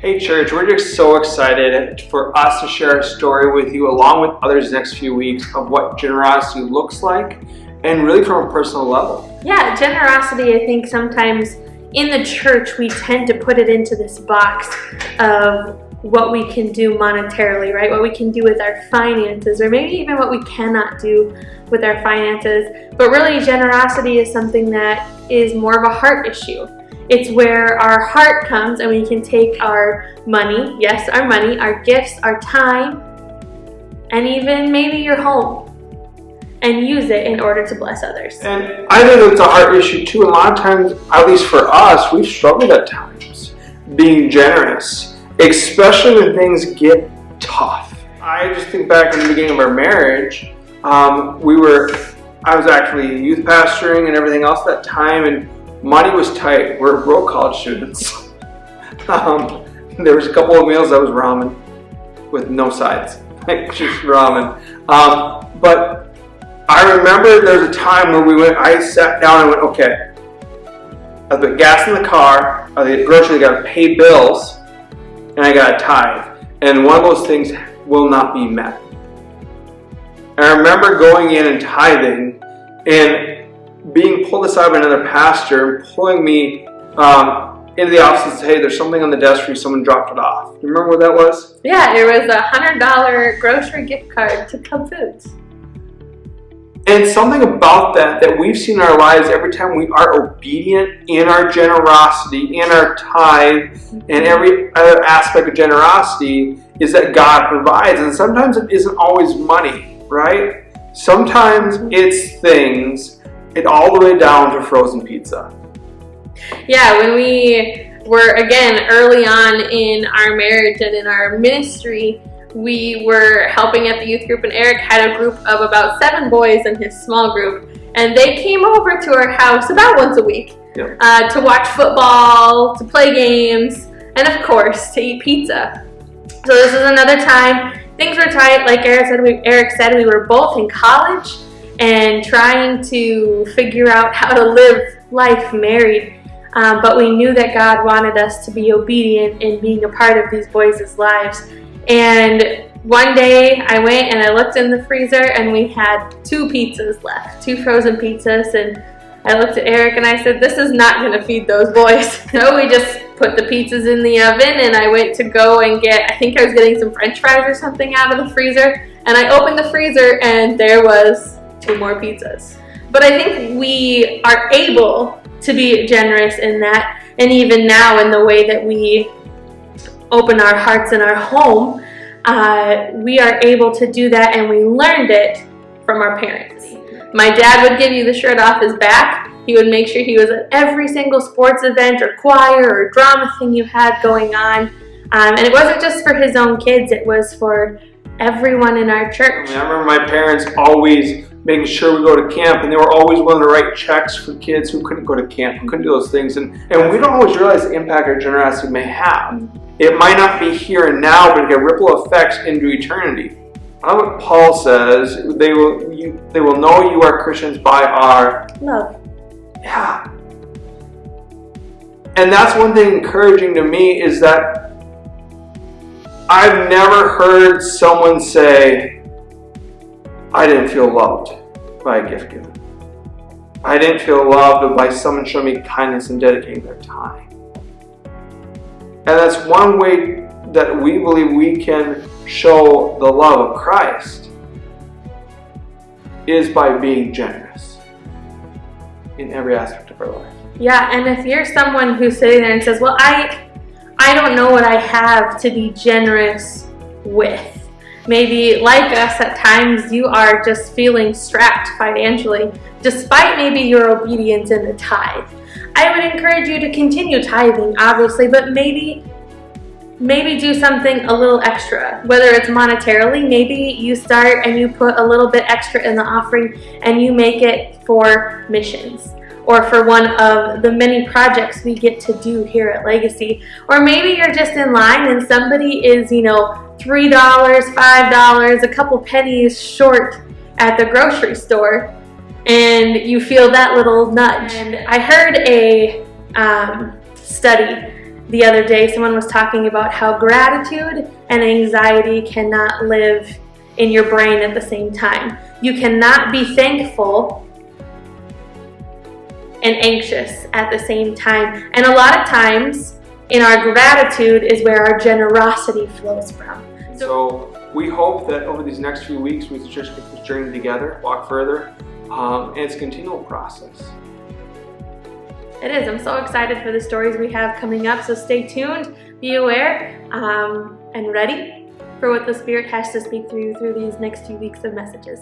Hey church, we're just so excited for us to share our story with you along with others the next few weeks of what generosity looks like and really from a personal level. Yeah, generosity, I think sometimes in the church we tend to put it into this box of what we can do monetarily, right? What we can do with our finances, or maybe even what we cannot do with our finances. But really, generosity is something that is more of a heart issue. It's where our heart comes and we can take our money, yes, our money, our gifts, our time, and even maybe your home, and use it in order to bless others. And I think it's a heart issue too. A lot of times, at least for us, we've struggled at times being generous, especially when things get tough. I just think back in the beginning of our marriage, I was actually youth pastoring and everything else that time, and money was tight. We're broke college students. There was a couple of meals that was ramen with no sides, like just ramen. But I remember there was a time where I sat down and went, okay, I put gas in the car, I get groceries, I gotta pay bills, and I gotta tithe. And one of those things will not be met. And I remember going in and tithing and being pulled aside by another pastor and pulling me into the office and say, hey, there's something on the desk for you, someone dropped it off. You remember what that was? Yeah, it was a $100 grocery gift card to Cub Foods. And something about that we've seen in our lives every time we are obedient in our generosity, in our tithe, and every other aspect of generosity is that God provides. And sometimes it isn't always money, right? Sometimes it's things, it all the way down to frozen pizza. Yeah, when we were, again, early on in our marriage and in our ministry, we were helping at the youth group, and Eric had a group of about 7 boys in his small group, and they came over to our house about once a week to watch football, to play games, and of course, to eat pizza. So this is another time. Things were tight. Like Eric said, we were both in college and trying to figure out how to live life married. But we knew that God wanted us to be obedient in being a part of these boys' lives. And one day I went and I looked in the freezer and we had 2 pizzas left, 2 frozen pizzas. And I looked at Eric and I said, this is not going to feed those boys. So we just put the pizzas in the oven and I went to go and I think I was getting some French fries or something out of the freezer. And I opened the freezer and there was 2 more pizzas. But I think we are able to be generous in that, and even now in the way that we open our hearts in our home, we are able to do that, and we learned it from our parents. My dad would give you the shirt off his back. He would make sure he was at every single sports event or choir or drama thing you had going on. And it wasn't just for his own kids, it was for everyone in our church. I remember my parents always making sure we go to camp, and they were always willing to write checks for kids who couldn't go to camp, who couldn't do those things. And we don't always realize the impact our generosity may have. It might not be here and now, but it can ripple effects into eternity. I love what Paul says, they will know you are Christians by our love. Yeah. And that's one thing encouraging to me is that I've never heard someone say, I didn't feel loved by a gift given. I didn't feel loved by someone showing me kindness and dedicating their time. And that's one way that we believe we can show the love of Christ is by being generous in every aspect of our life. Yeah, and if you're someone who's sitting there and says, well, I don't know what I have to be generous with. Maybe, like us, at times you are just feeling strapped financially, despite maybe your obedience in the tithe. I would encourage you to continue tithing, obviously, but maybe do something a little extra. Whether it's monetarily, maybe you start and you put a little bit extra in the offering and you make it for missions, or for one of the many projects we get to do here at Legacy. Or maybe you're just in line and somebody is, $3, $5, a couple pennies short at the grocery store, and you feel that little nudge. And I heard a study the other day someone was talking about how gratitude and anxiety cannot live in your brain at the same time. You cannot be thankful and anxious at the same time. And a lot of times in our gratitude is where our generosity flows from. So we hope that over these next few weeks we can just get this journey together, walk further, and it's a continual process. It is. I'm so excited for the stories we have coming up, so stay tuned, be aware, and ready for what the Spirit has to speak through these next few weeks of messages.